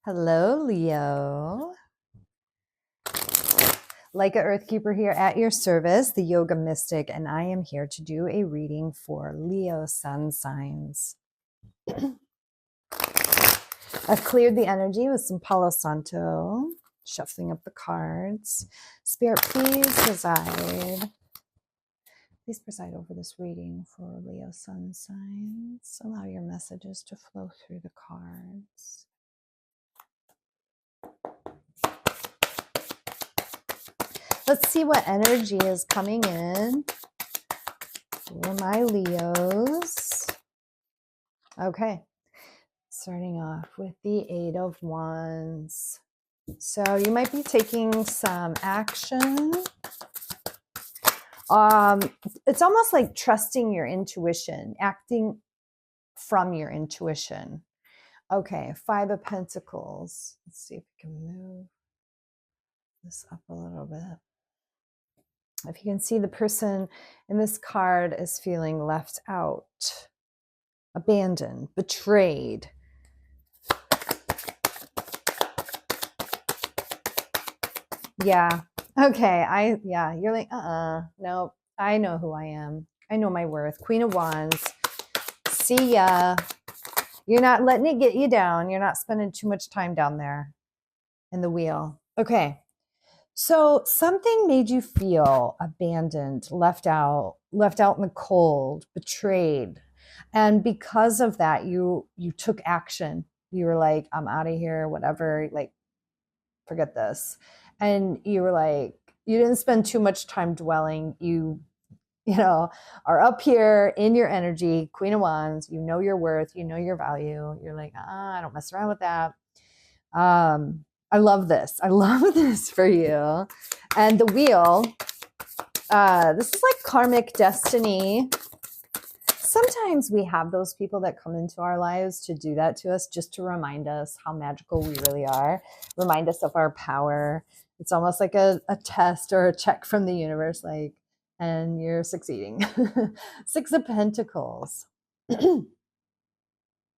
Hello, Leo. Like a Earthkeeper here at your service, the Yoga Mystic, and I am here to do a reading for Leo sun signs. I've cleared the energy with some Palo Santo, shuffling up the cards. Spirit, please preside. Please preside over this reading for Leo sun signs. Allow your messages to flow through the cards. Let's see what energy is coming in for my Leos. Okay, starting off with the Eight of Wands. So you might be taking some action. It's almost like trusting your intuition, acting from your intuition. Okay, Five of Pentacles. Let's see if we can move this up a little bit. If you can see, the person in this card is feeling left out, abandoned, betrayed. Yeah. Okay. You're like, nope. I know who I am. I know my worth. Queen of Wands. See ya. You're not letting it get you down. You're not spending too much time down there in the wheel. Okay. So something made you feel abandoned, left out in the cold, betrayed. And because of that, you took action. You were like, I'm out of here, whatever, like, forget this. And you were like, you didn't spend too much time dwelling. You are up here in your energy, Queen of Wands. You know your worth, you know your value. You're like, I don't mess around with that. I love this. I love this for you. And the wheel, this is like karmic destiny. Sometimes we have those people that come into our lives to do that to us, just to remind us how magical we really are, remind us of our power. It's almost like a test or a check from the universe, like, and you're succeeding. Six of Pentacles.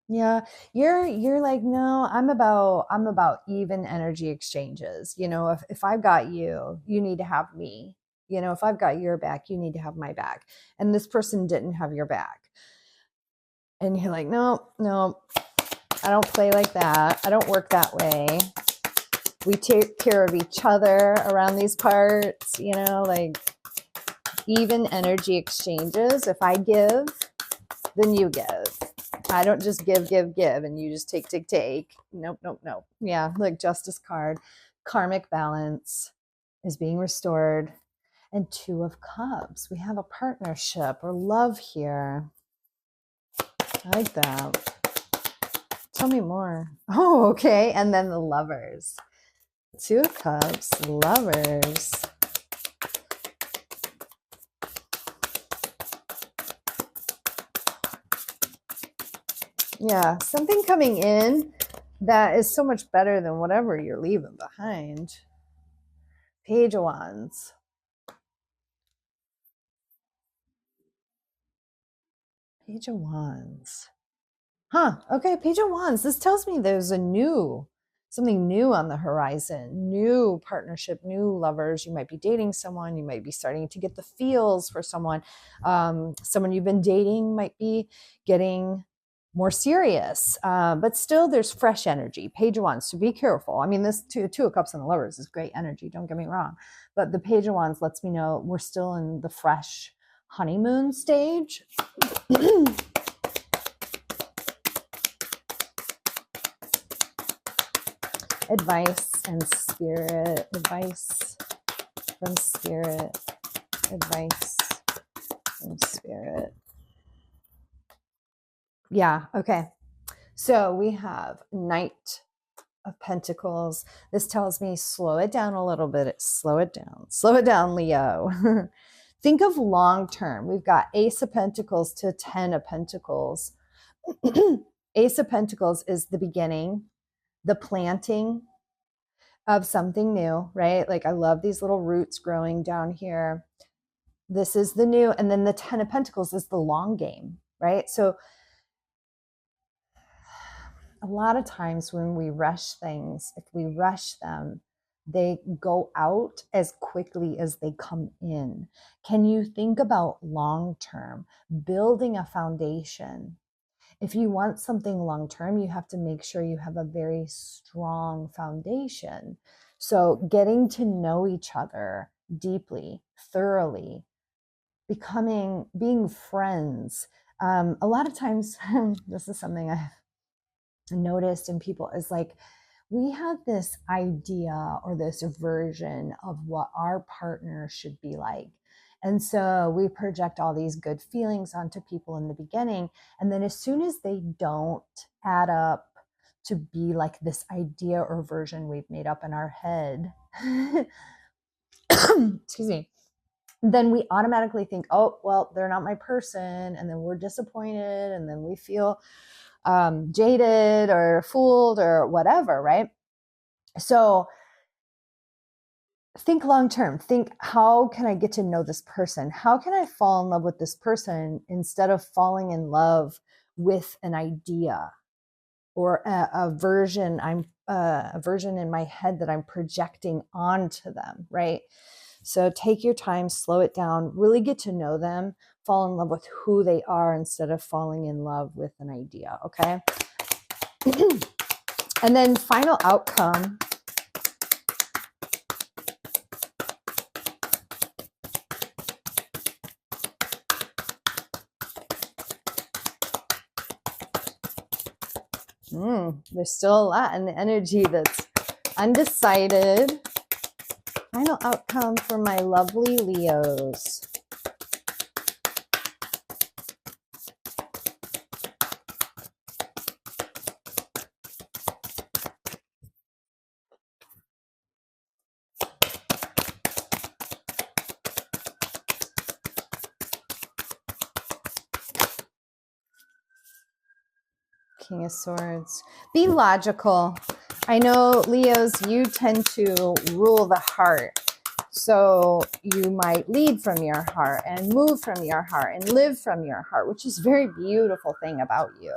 Yeah, you're like, no, I'm about even energy exchanges. If I've got you, you need to have me. If I've got your back, you need to have my back. And this person didn't have your back. And you're like, no, I don't play like that. I don't work that way. We take care of each other around these parts, like even energy exchanges. If I give, then you give. I don't just give, and you just take. Nope. Yeah, like Justice card. Karmic balance is being restored. And Two of Cups. We have a partnership or love here. I like that. Tell me more. Oh, okay. And then the Lovers. Two of Cups, Lovers. Yeah, something coming in that is so much better than whatever you're leaving behind. Page of Wands. Page of Wands. Okay, Page of Wands. This tells me there's something new on the horizon, new partnership, new lovers. You might be dating someone. You might be starting to get the feels for someone. Someone you've been dating might be getting more serious, but still there's fresh energy. Page of Wands, so be careful. I mean, this two of Cups and the Lovers is great energy, don't get me wrong, but the Page of Wands lets me know we're still in the fresh honeymoon stage. Advice and spirit, advice from spirit, advice from spirit. Yeah, okay. So we have Knight of Pentacles. This tells me slow it down a little bit. Slow it down, Leo. Think of long term. We've got Ace of Pentacles to 10 of Pentacles. Ace of Pentacles is the beginning, the planting of something new, right? Like, I love these little roots growing down here. This is the new. And then the 10 of Pentacles is the long game, right? So a lot of times when we rush things, if we rush them, they go out as quickly as they come in. Can you think about long term, building a foundation? If you want something long term, you have to make sure you have a very strong foundation. So, getting to know each other deeply, thoroughly, being friends. A lot of times, this is something I've noticed in people, is like, we have this idea or this version of what our partner should be like. And so we project all these good feelings onto people in the beginning. And then as soon as they don't add up to be like this idea or version we've made up in our head, excuse me, then we automatically think, oh, well, they're not my person. And then we're disappointed. And then we feel jaded or fooled or whatever, right? So think long term. Think, how can I get to know this person? How can I fall in love with this person instead of falling in love with an idea or a version in my head that I'm projecting onto them, right? So take your time, slow it down, really get to know them, fall in love with who they are instead of falling in love with an idea, okay? And then final outcome. There's still a lot in the energy that's undecided. Final outcome for my lovely Leos. King of Swords. Be logical. I know, Leos, you tend to rule the heart. So you might lead from your heart and move from your heart and live from your heart, which is a very beautiful thing about you.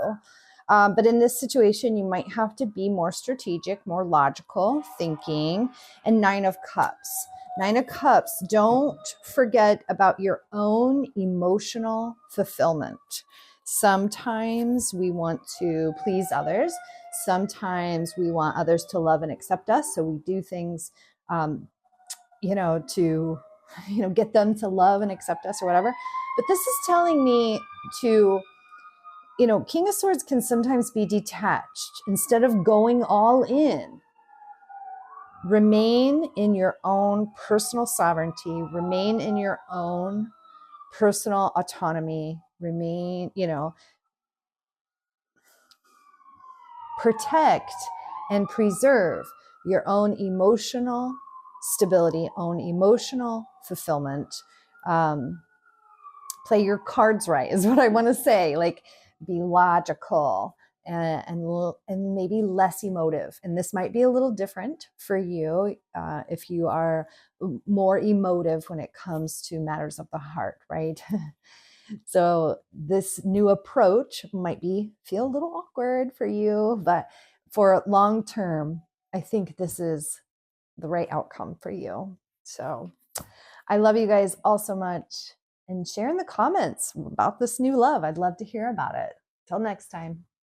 But in this situation, you might have to be more strategic, more logical thinking. And Nine of Cups. Nine of Cups, don't forget about your own emotional fulfillment. Sometimes we want to please others. Sometimes we want others to love and accept us. So we do things, to, get them to love and accept us or whatever. But this is telling me to, King of Swords can sometimes be detached. Instead of going all in, remain in your own personal sovereignty, remain in your own personal autonomy, remain, protect and preserve your own emotional stability, own emotional fulfillment. Play your cards right is what I want to say. Like, be logical and maybe less emotive. And this might be a little different for you if you are more emotive when it comes to matters of the heart, right? So this new approach might feel a little awkward for you, but for long term, I think this is the right outcome for you. So I love you guys all so much, and share in the comments about this new love. I'd love to hear about it. Till next time.